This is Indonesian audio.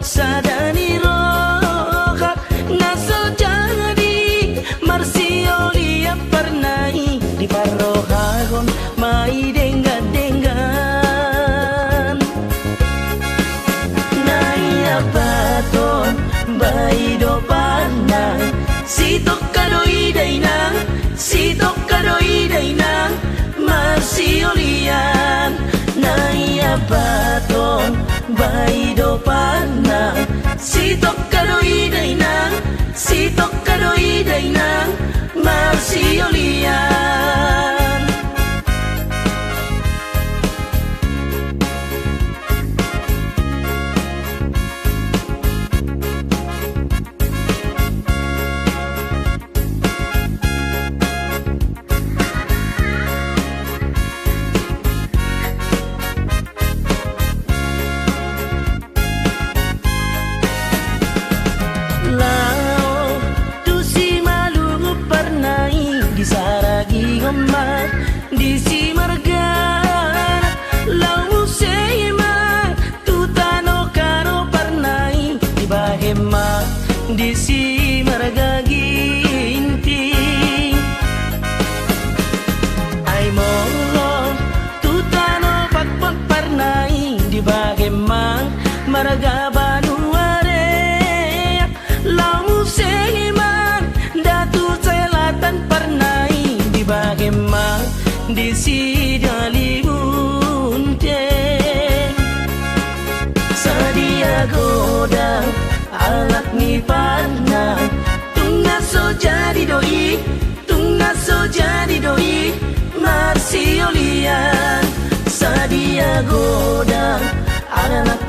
sadani rohak naso jadi marsiolia pernai di parohagon mai denggan naya paton baido panang sitok kadoi dainang marsiolian naya paton baido panang sitok kadoi dainang marsiolian. Di si margar lau seima tutano karo parnai di bahema di si marga ginting ai molo tutano pakpon parnai di bahema marga banuare lau seima datu selatan parnai di bahema di si dalibunte sadia goda alak ni panang tungna so jadi doi marsiolian sadia goda alak